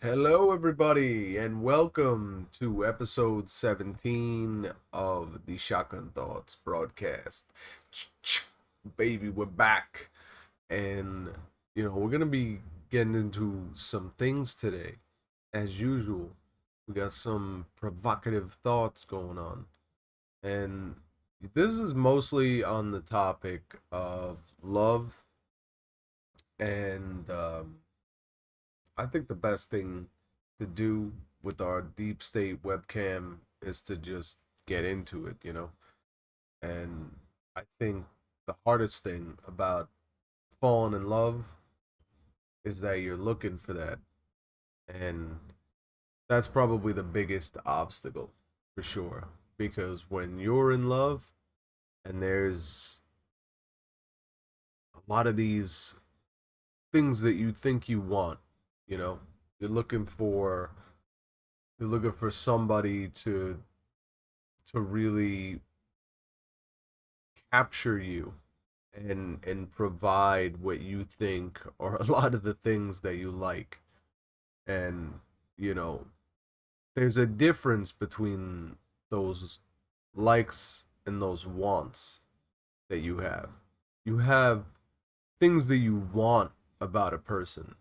Hello, everybody, and welcome to episode 17 of the Shotgun Thoughts broadcast. Baby, we're back, and we're gonna be getting into some things today. As usual, we got some provocative thoughts going on, and this is mostly on the topic of love and I think the best thing to do with our deep state webcam is to just get into it. And I think the hardest thing about falling in love is that you're looking for that. And that's probably the biggest obstacle for sure. Because when you're in love and there's a lot of these things that you think you want, you know, you're looking for you're looking for somebody to really capture you and provide what you think are a lot of the things that you like. And you know there's a difference between those likes and those wants that you have things that you want about a person,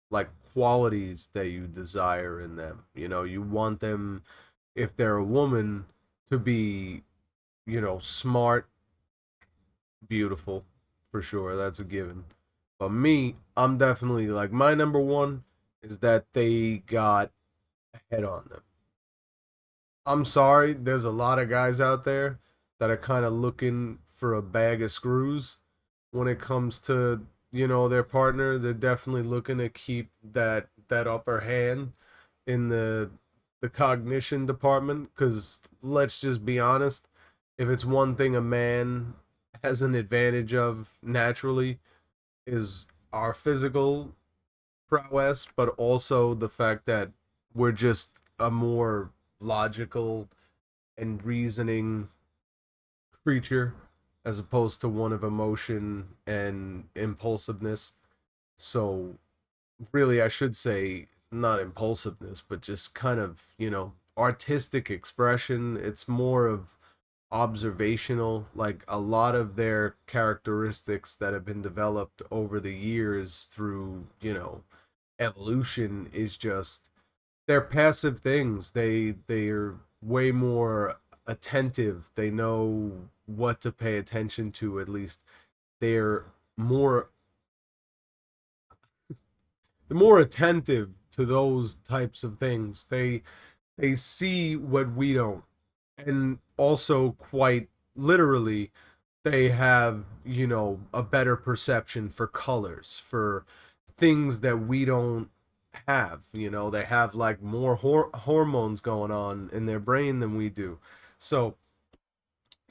like qualities that you desire in them. You want them, if they're a woman, to be smart, beautiful, for sure. That's a given. But me, I'm definitely like, my number one is that they got a head on them. I'm sorry, there's a lot of guys out there that are kind of looking for a bag of screws when it comes to, their partner. They're definitely looking to keep that upper hand in the cognition department, cuz let's just be honest, if it's one thing a man has an advantage of naturally is our physical prowess, but also the fact that we're just a more logical and reasoning creature as opposed to one of emotion and impulsiveness. So, really, I should say not impulsiveness, but just kind of, artistic expression. It's more of observational. Like a lot of their characteristics that have been developed over the years through, evolution is just they're passive things. They're way more attentive. They know what to pay attention to, at least. They're more they're more attentive to those types of things. They see what we don't. And also, quite literally, they have, a better perception for colors, for things that we don't have. They have like more hormones going on in their brain than we do. So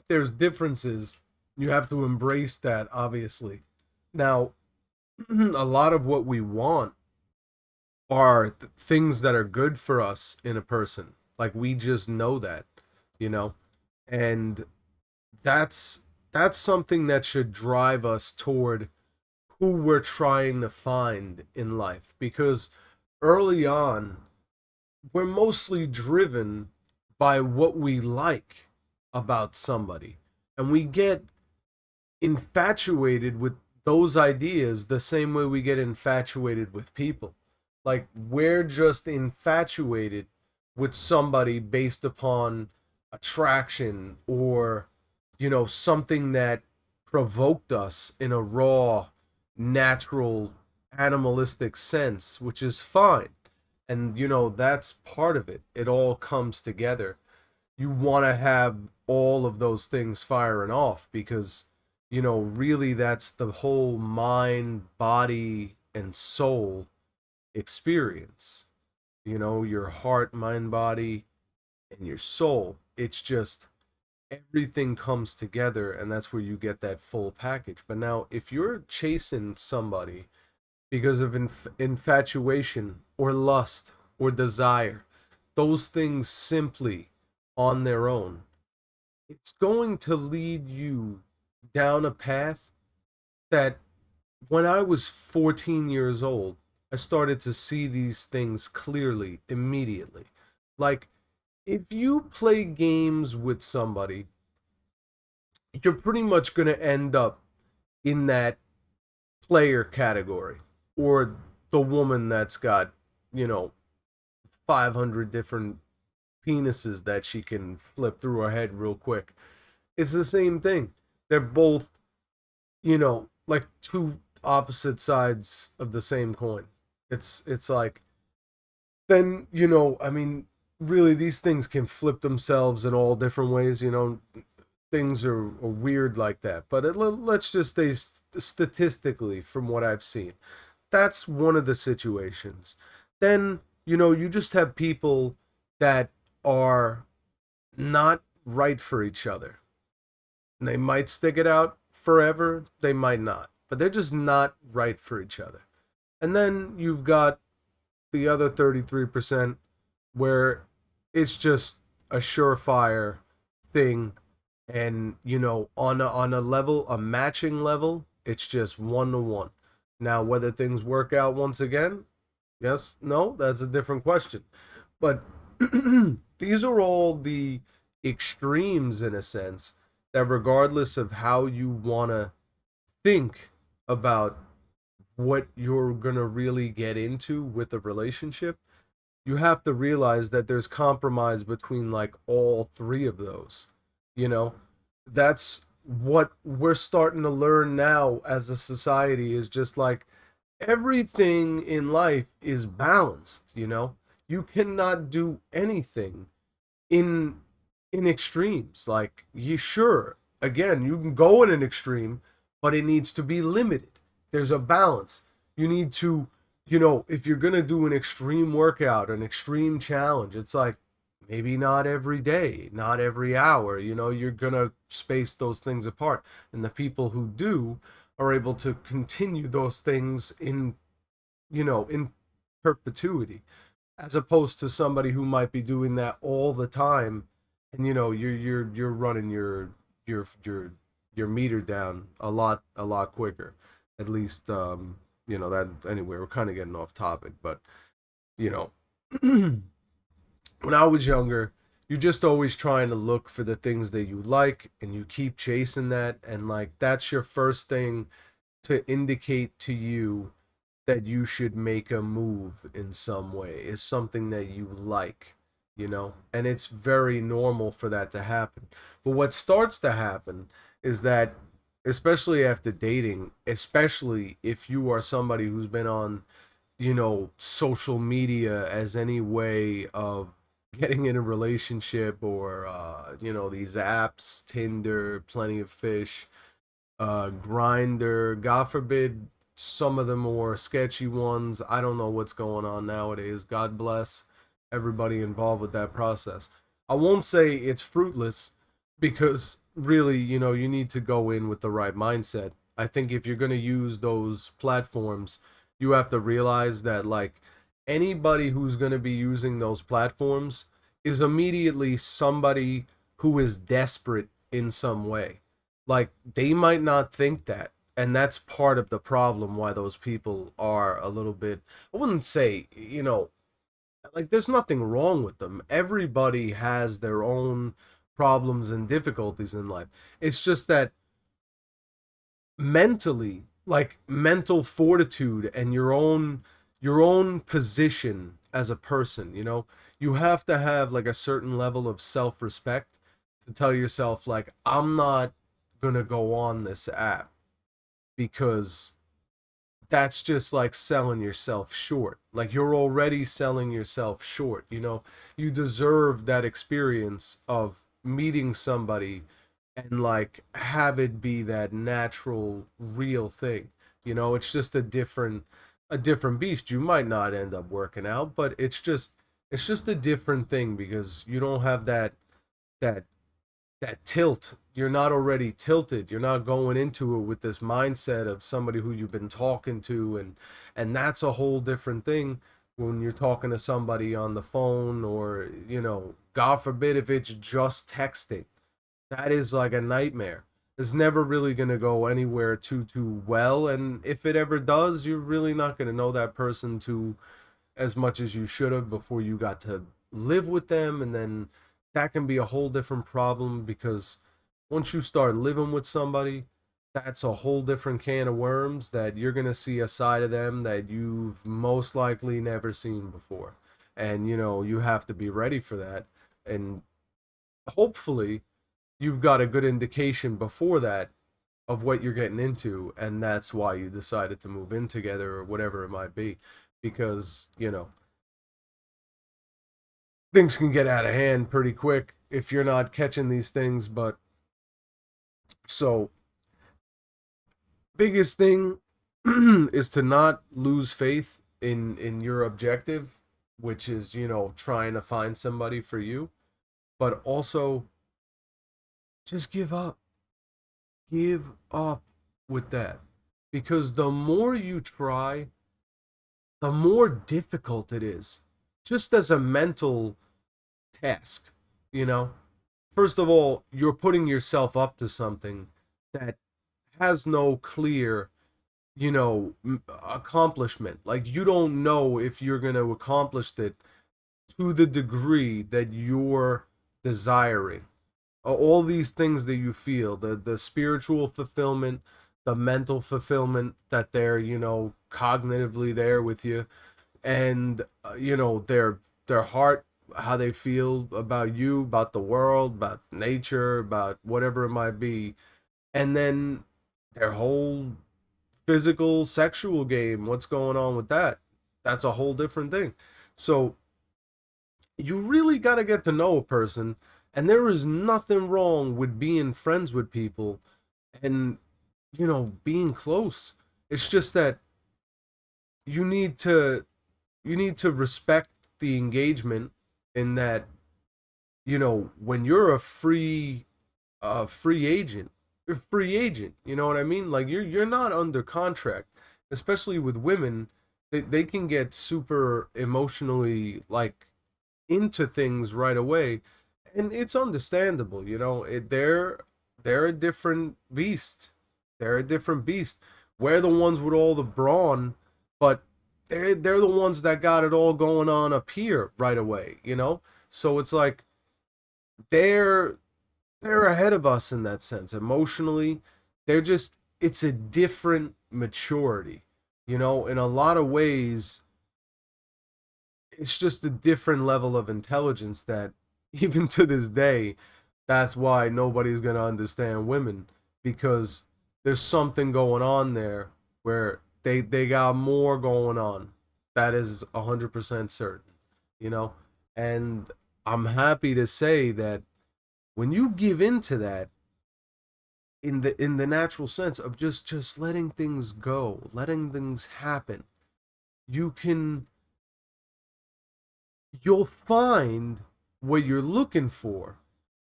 there's differences. You have to embrace that, obviously. Now, a lot of what we want are things that are good for us in a person. Like we just know that, you know, and that's that's something that should drive us toward who we're trying to find in life, because early on we're mostly driven by what we like about somebody, and we get infatuated with those ideas the same way we get infatuated with people. Like we're just infatuated with somebody based upon attraction, or something that provoked us in a raw, natural, animalistic sense, which is fine. And that's part of it. It all comes together. You want to have all of those things firing off, because really that's the whole mind, body, and soul experience. Your heart, mind, body, and your soul. It's just everything comes together, and that's where you get that full package. But now, if you're chasing somebody because of infatuation or lust or desire, those things simply on their own, it's going to lead you down a path that when I was 14 years old, I started to see these things clearly immediately. Like, if you play games with somebody, you're pretty much going to end up in that player category, or the woman that's got, you know, 500 different penises that she can flip through her head real quick. It's the same thing. They're both, like two opposite sides of the same coin. It's like, then, I mean, really, these things can flip themselves in all different ways. Things are weird like that. But let's just say, statistically, from what I've seen, that's one of the situations. Then, you just have people that are not right for each other. And they might stick it out forever, they might not, but they're just not right for each other. And then you've got the other 33% where it's just a surefire thing. And, on a level, a matching level, it's just 1 to 1. Now, whether things work out once again, yes, no, that's a different question. But these are all the extremes, in a sense, that regardless of how you want to think about what you're going to really get into with a relationship, you have to realize that there's compromise between like all three of those. You know, that's what we're starting to learn now as a society, is just like, everything in life is balanced. You cannot do anything in extremes. Like, you sure, again, you can go in an extreme, but it needs to be limited. There's a balance. You need to, if you're gonna do an extreme workout, an extreme challenge, it's like, maybe not every day, not every hour. You're gonna space those things apart. And the people who do are able to continue those things in perpetuity, as opposed to somebody who might be doing that all the time. And you're running your meter down a lot quicker. At least, that, anyway, we're kind of getting off topic. But you know when I was younger, you're just always trying to look for the things that you like, and you keep chasing that. And like, that's your first thing to indicate to you that you should make a move in some way, is something that you like. And it's very normal for that to happen. But what starts to happen is that, especially after dating, especially if you are somebody who's been on, social media as any way of getting in a relationship, or, these apps, Tinder, Plenty of Fish, Grinder, God forbid, some of the more sketchy ones. I don't know what's going on nowadays. God bless everybody involved with that process. I won't say it's fruitless, because really, you need to go in with the right mindset. I think if you're going to use those platforms, you have to realize that, like, anybody who's going to be using those platforms is immediately somebody who is desperate in some way. Like, they might not think that. And that's part of the problem, why those people are a little bit, I wouldn't say, like, there's nothing wrong with them. Everybody has their own problems and difficulties in life. It's just that mentally, like, mental fortitude and your own position as a person, you have to have like a certain level of self-respect to tell yourself, like, I'm not gonna go on this app, because that's just like selling yourself short. Like, you're already selling yourself short. You deserve that experience of meeting somebody, and like, have it be that natural, real thing. It's just a different beast. You might not end up working out, but it's just a different thing, because you don't have that that tilt. You're not already tilted. You're not going into it with this mindset of somebody who you've been talking to. And that's a whole different thing when you're talking to somebody on the phone, or, God forbid, if it's just texting. That is like a nightmare. is never really going to go anywhere too well, and if it ever does, you're really not going to know that person too as much as you should have before you got to live with them. And then that can be a whole different problem, because once you start living with somebody, that's a whole different can of worms that you're going to see a side of them that you've most likely never seen before. And you have to be ready for that. And hopefully you've got a good indication before that of what you're getting into, and that's why you decided to move in together or whatever it might be. Because things can get out of hand pretty quick if you're not catching these things. But so, biggest thing is to not lose faith in your objective, which is trying to find somebody for you. But also, just give up with that, because the more you try, the more difficult it is, just as a mental task. you know First of all, you're putting yourself up to something that has no clear, accomplishment. Like, you don't know if you're going to accomplish it to the degree that you're desiring. All these things that you feel, the spiritual fulfillment, the mental fulfillment, that they're, cognitively there with you, and their heart, how they feel about you, about the world, about nature, about whatever it might be. And then their whole physical sexual game, what's going on with that? That's a whole different thing. So you really got to get to know a person, and there is nothing wrong with being friends with people and being close. It's just that you need to respect the engagement, in that when you're a free agent, you're a free agent. You know what I mean? Like, you're not under contract. Especially with women, they can get super emotionally, like, into things right away, and it's understandable. They're a different beast. They're a different beast. We're the ones with all the brawn, but they're the ones that got it all going on up here right away. So it's like they're they're ahead of us in that sense emotionally. It's a different maturity. In a lot of ways, it's just a different level of intelligence that even to this day, that's why nobody's going to understand women, because there's something going on there where they got more going on. That is 100% certain, you know? And I'm happy to say that when you give into that, in the natural sense of just letting things go, letting things happen, you can you'll find what you're looking for,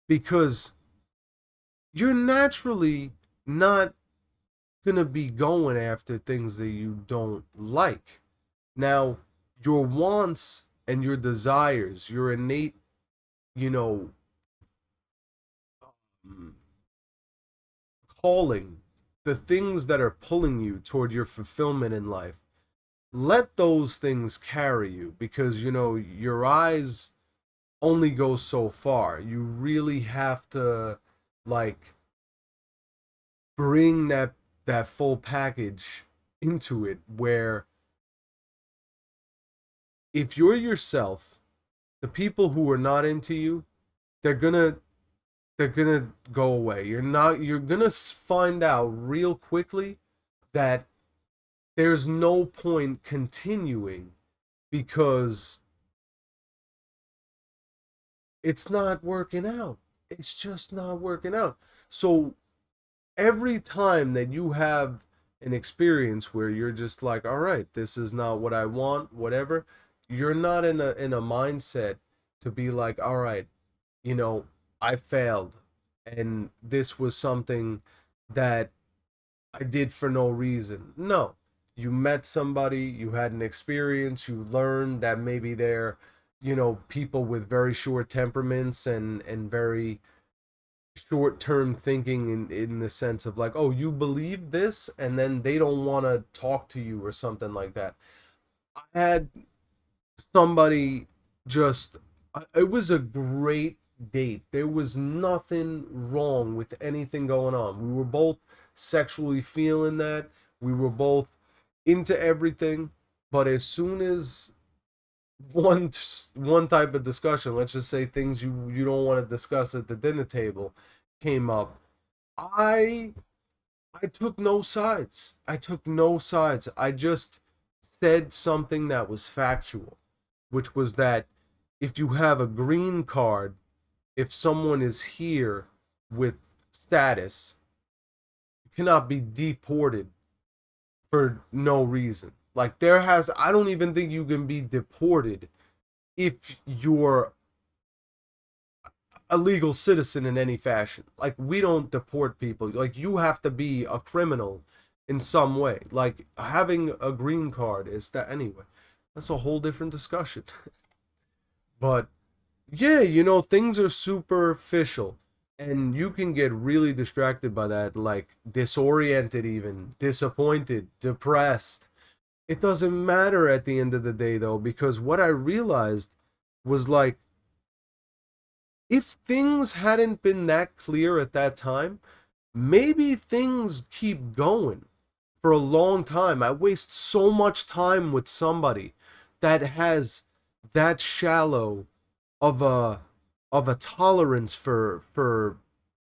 because you're naturally not gonna be going after things that you don't like. Now, your wants and your desires, your innate, you know, mm, calling, the things that are pulling you toward your fulfillment in life, let those things carry you, because your eyes only go so far. You really have to, like, bring that full package into it, where if you're yourself, the people who are not into you, they're gonna they're gonna go away. You're gonna find out real quickly that there's no point continuing, because it's not working out. It's just not working out. So every time that you have an experience where you're just like, all right, this is not what I want, whatever, you're not in a mindset to be like, all right, you know, I failed, and this was something that I did for no reason. No. You met somebody, you had an experience, you learned that maybe they're, people with very short temperaments and very short-term thinking in the sense of like, oh, you believe this, and then they don't want to talk to you or something like that. I had somebody just, it was a great date. There was nothing wrong with anything going on. We were both sexually feeling that. We were both into everything. But as soon as one one type of discussion, let's just say things you don't want to discuss at the dinner table, came up, I I took no sides. I took no sides. I just said something that was factual, which was that if you have a green card, if someone is here with status, you cannot be deported for no reason. Like I don't even think you can be deported if you're a legal citizen in any fashion. Like we don't deport people. Like you have to be a criminal in some way. Like having a green card is that anyway. That's a whole different discussion. But yeah, things are superficial and you can get really distracted by that, like disoriented, even disappointed, depressed. It doesn't matter at the end of the day though, because what I realized was like if things hadn't been that clear at that time, maybe things keep going for a long time. I waste so much time with somebody that has that shallow of a tolerance for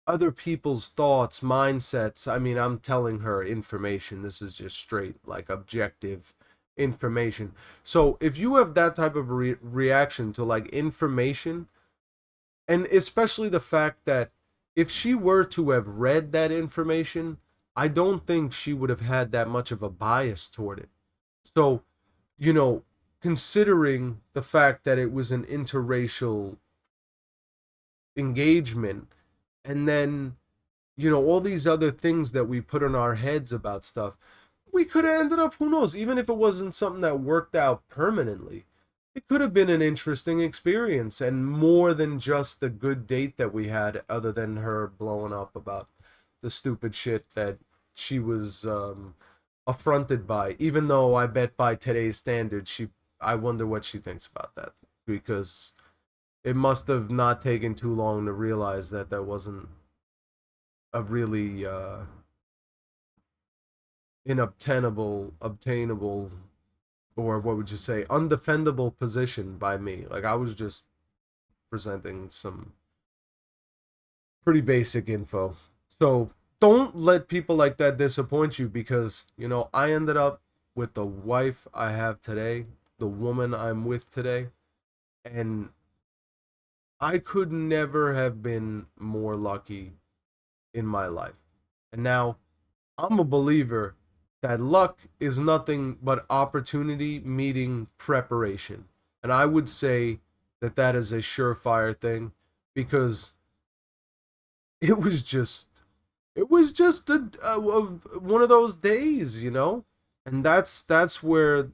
other people's thoughts, mindsets. I mean, I'm telling her information. This is just straight like objective information. So if you have that type of reaction to like information, and especially the fact that if she were to have read that information, I don't think she would have had that much of a bias toward it. So, you know, considering the fact that it was an interracial engagement, and then, all these other things that we put in our heads about stuff, we could have ended up, who knows, even if it wasn't something that worked out permanently, it could have been an interesting experience and more than just the good date that we had, other than her blowing up about the stupid shit that she was affronted by. Even though I bet by today's standards, I wonder what she thinks about that, because it must have not taken too long to realize that that wasn't a really obtainable, or what would you say, undefendable position by me. Like I was just presenting some pretty basic info. So don't let people like that disappoint you, because I ended up with the wife I have today, the woman I'm with today, and I could never have been more lucky in my life. And now I'm a believer that luck is nothing but opportunity meeting preparation. And I would say that that is a surefire thing, because it was just one of those days. And that's where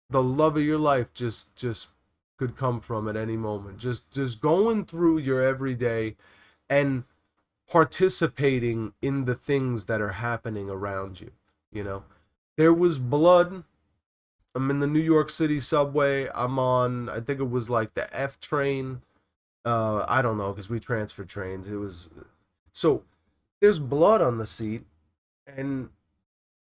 the love of your life just could come from at any moment. Just going through your everyday and participating in the things that are happening around you. You know, there was blood. I'm in the New York City subway. I'm on, I think it was like the F train. I don't know, because we transferred trains. It was so there's blood on the seat, and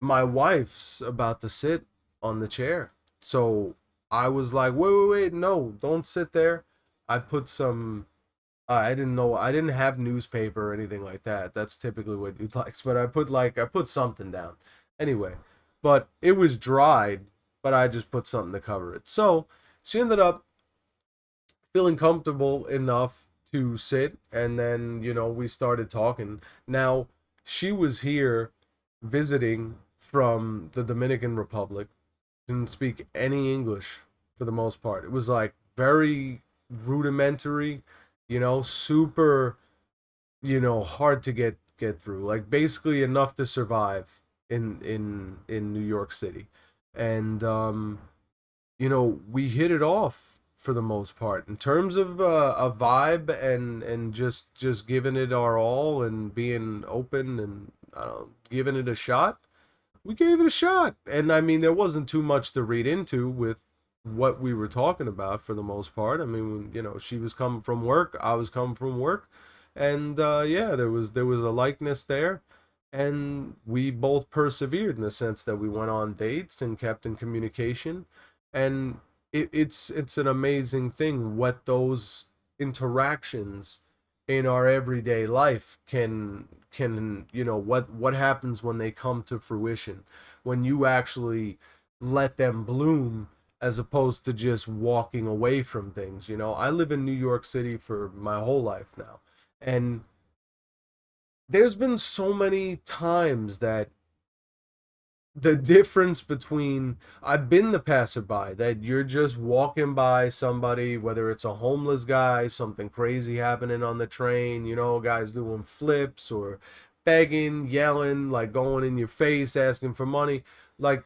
my wife's about to sit on the chair. So I was like, wait, no, don't sit there. I put some I didn't know, I didn't have newspaper or anything like that. That's typically what you'd like. But I put something down. Anyway, but it was dried, but I just put something to cover it. So she ended up feeling comfortable enough to sit, and then we started talking. Now she was here visiting from the Dominican Republic, didn't speak any English for the most part. It was like very rudimentary, super, hard to get through. Like basically enough to survive in New York City. And we hit it off for the most part. In terms of a vibe and just giving it our all and being open and giving it a shot, we gave it a shot. And I mean, there wasn't too much to read into with what we were talking about for the most part. I mean, you know, she was coming from work, I was coming from work, and yeah, there was a likeness there, and we both persevered in the sense that we went on dates and kept in communication, and it's an amazing thing what those interactions in our everyday life can you know what happens when they come to fruition, when you actually let them bloom as opposed to just walking away from things. You know, I live in New York City for my whole life now, and there's been so many times that the difference between, I've been the passerby that you're just walking by somebody, whether it's a homeless guy, something crazy happening on the train, you know, guys doing flips or begging, yelling, like going in your face, asking for money. Like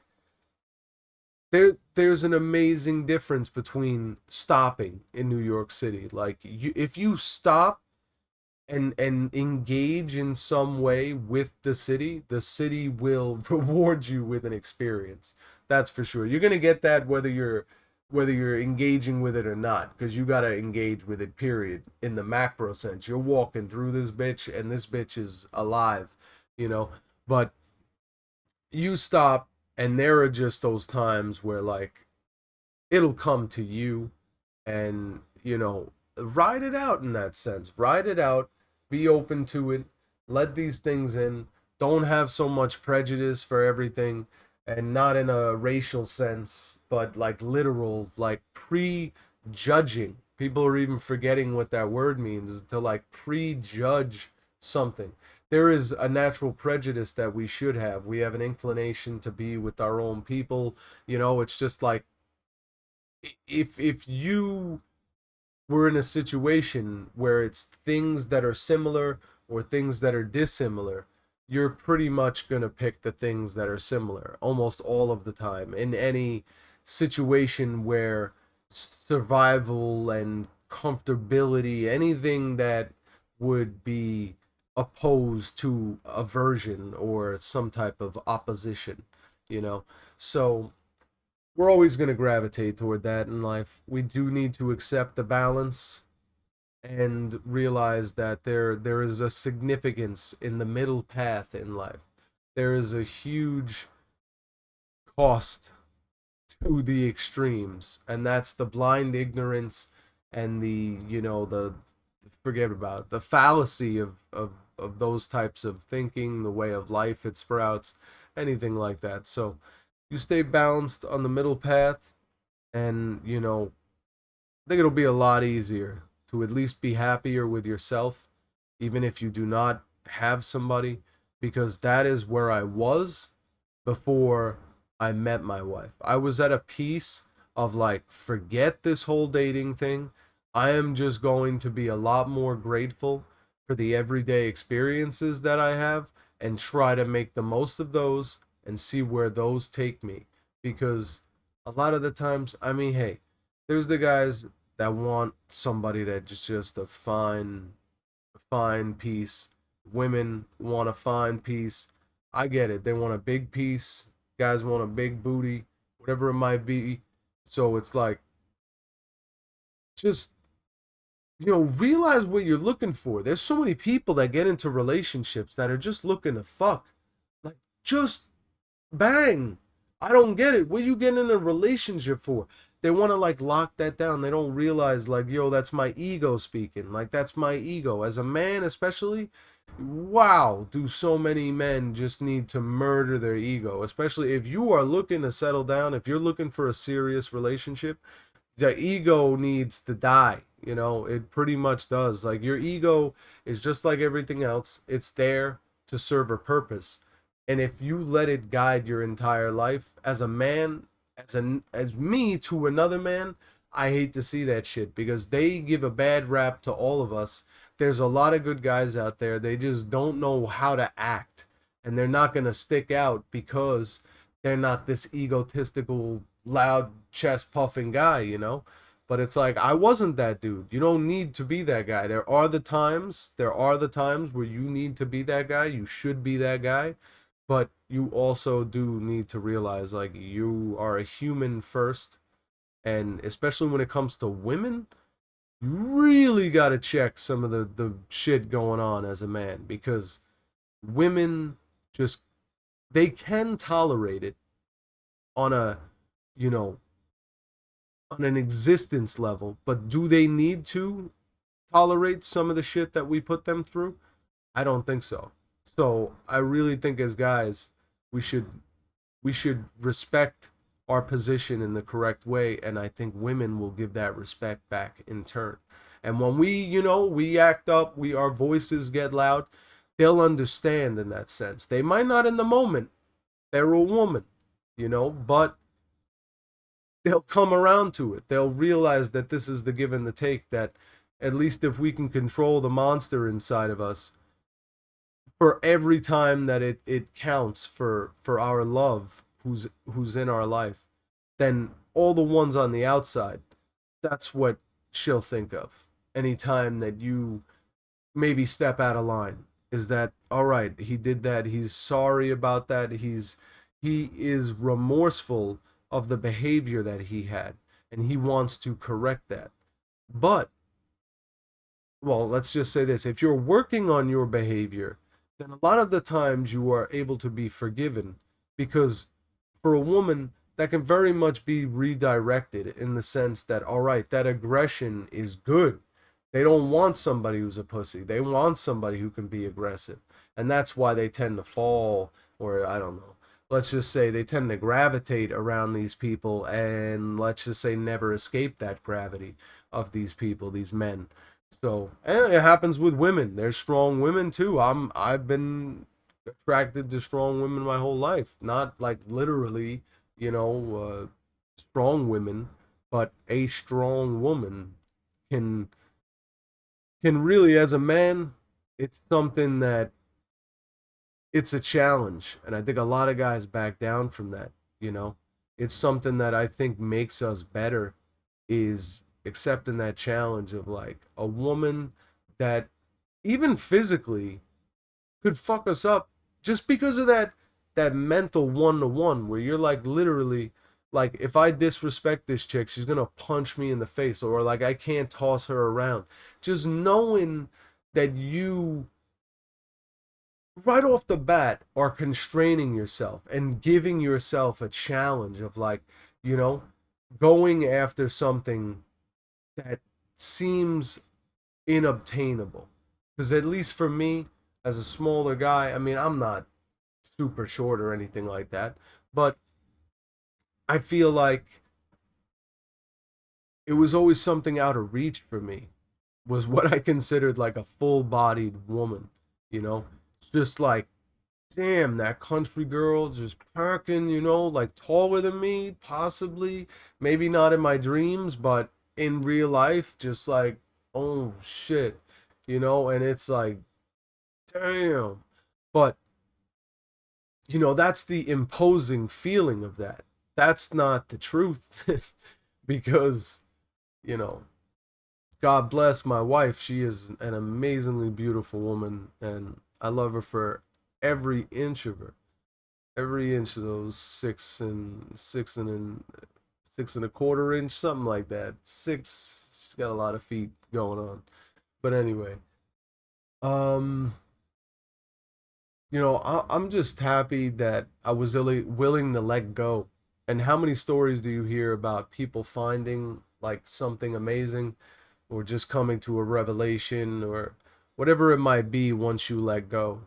there's an amazing difference between stopping in New York City. Like if you stop and engage in some way with the city will reward you with an experience. That's for sure. You're gonna get that whether you're engaging with it or not, because you gotta engage with it. Period. In the macro sense, you're walking through this bitch, and this bitch is alive, you know. But you stop, and there are just those times where like it'll come to you, and you know, ride it out. In that sense, ride it out, be open to it, let these things in, don't have so much prejudice for everything, and not in a racial sense but like literal, like prejudging. People are even forgetting what that word means, is to like prejudge something. There is a natural prejudice that we should have. We have an inclination to be with our own people. You know, it's just like if you were in a situation where it's things that are similar or things that are dissimilar, you're pretty much going to pick the things that are similar almost all of the time in any situation where survival and comfortability, anything that would be opposed to aversion or some type of opposition, you know. So we're always going to gravitate toward that in life. We do need to accept the balance and realize that there is a significance in the middle path in life. There is a huge cost to the extremes, and that's the blind ignorance and the, you know, the, forget about it, the fallacy of those types of thinking, the way of life it sprouts, anything like that. So you stay balanced on the middle path, and you know, I think it'll be a lot easier to at least be happier with yourself, even if you do not have somebody, because that is where I was before I met my wife. I was at a piece of like, forget this whole dating thing. I am just going to be a lot more grateful for the everyday experiences that I have and try to make the most of those and see where those take me. Because a lot of the times, I mean, hey, there's the guys that want somebody that just a fine piece. Women want a fine piece. I get it. They want a big piece. Guys want a big booty, whatever it might be. So it's like, just, you know, realize what you're looking for. There's so many people that get into relationships that are just looking to fuck. Like, just bang. I don't get it. What are you getting in a relationship for? They want to like lock that down. They don't realize like, yo, that's my ego speaking. Like, that's my ego as a man, especially. Wow, do so many men just need to murder their ego, especially if you are looking to settle down, if you're looking for a serious relationship. The ego needs to die. You know, it pretty much does. Like, your ego is just like everything else. It's there to serve a purpose. And if you let it guide your entire life as a man, as me to another man, I hate to see that shit, because they give a bad rap to all of us. There's a lot of good guys out there. They just don't know how to act, and they're not going to stick out because they're not this egotistical, loud chest puffing guy, you know? But it's like, I wasn't that dude. You don't need to be that guy. There are the times where you need to be that guy. You should be that guy. But you also do need to realize, like, you are a human first. And especially when it comes to women, you really got to check some of the shit going on as a man, because women just, they can tolerate it on a, you know, on an existence level, but do they need to tolerate some of the shit that we put them through? I don't think so. So I really think as guys, we should we should respect our position in the correct way, and I think women will give that respect back in turn. And when we act up, our voices get loud, they'll understand in that sense. They might not in the moment. They're a woman, but they'll come around to it. They'll realize that this is the give and the take, that at least if we can control the monster inside of us for every time that it counts for our love who's in our life, then all the ones on the outside, that's what she'll think of. Anytime that you maybe step out of line, is that, all right, he did that, he's sorry about that, he is remorseful of the behavior that he had, and he wants to correct that. But, well, let's just say this: if you're working on your behavior, then a lot of the times you are able to be forgiven, because for a woman, that can very much be redirected in the sense that, all right, that aggression is good. They don't want somebody who's a pussy. They want somebody who can be aggressive. And that's why they tend to fall, or I don't know. Let's just say they tend to gravitate around these people, and let's just say never escape that gravity of these people, these men. So, and it happens with women. There's strong women too. I've been attracted to strong women my whole life. Not like literally, strong women, but a strong woman can really, as a man, it's something that, it's a challenge, and I think a lot of guys back down from that. you know it's something that I think makes us better, is accepting that challenge of, like, a woman that even physically could fuck us up, just because of that mental one to one, where you're like, literally, like, if I disrespect this chick, she's gonna punch me in the face, or like I can't toss her around. Just knowing that you, right off the bat, are constraining yourself and giving yourself a challenge of, like, you know going after something that seems inobtainable. Because at least for me, as a smaller guy, I mean, I'm not super short or anything like that, but I feel like it was always something out of reach for me, was what I considered like a full-bodied woman. It's just like, damn, that country girl just packing, like, taller than me, possibly, maybe not in my dreams, but in real life, just like, oh shit, and it's like, damn. But, that's the imposing feeling of that. That's not the truth. Because, you know, God bless my wife. She is an amazingly beautiful woman, and I love her for every inch of her. Every inch of those 6 and a quarter inch, something like that. She's got a lot of feet going on. But anyway, um, I'm just happy that I was willing to let go. And how many stories do you hear about people finding, like, something amazing, or just coming to a revelation, or whatever it might be, once you let go?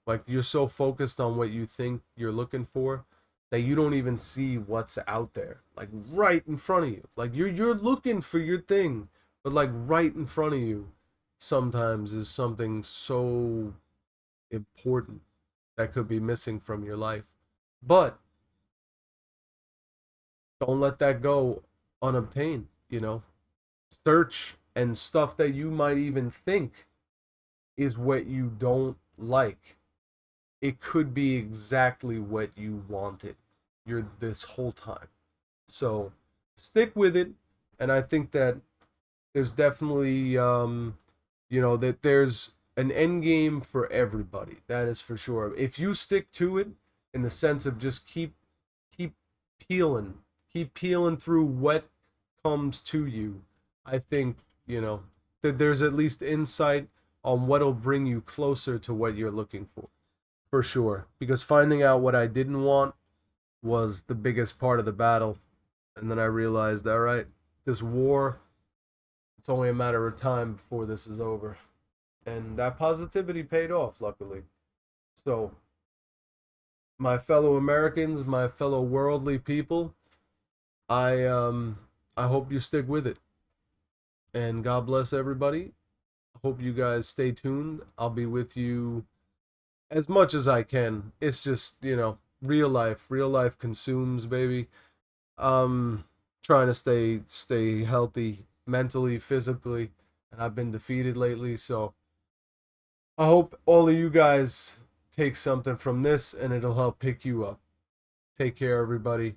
Like, you're so focused on what you think you're looking for, that you don't even see what's out there, like, right in front of you. Like, you're looking for your thing, but, like, right in front of you sometimes is something so important that could be missing from your life. But don't let that go unobtained. Search, and stuff that you might even think is what you don't like, it could be exactly what you wanted you're this whole time. So stick with it. And I think that there's definitely that there's an end game for everybody. That is for sure. If you stick to it in the sense of just keep peeling, keep peeling through what comes to you, I think, that there's at least insight on what'll bring you closer to what you're looking for sure. Because finding out what I didn't want was the biggest part of the battle. And then I realized, all right, this war, it's only a matter of time before this is over. And that positivity paid off, luckily. So, my fellow Americans, my fellow worldly people, I hope you stick with it. And God bless everybody. I hope you guys stay tuned. I'll be with you as much as I can. It's just, real life. Real life consumes, baby. Um Trying to stay healthy mentally, physically, and I've been defeated lately, so I hope all of you guys take something from this and it'll help pick you up. Take care, everybody.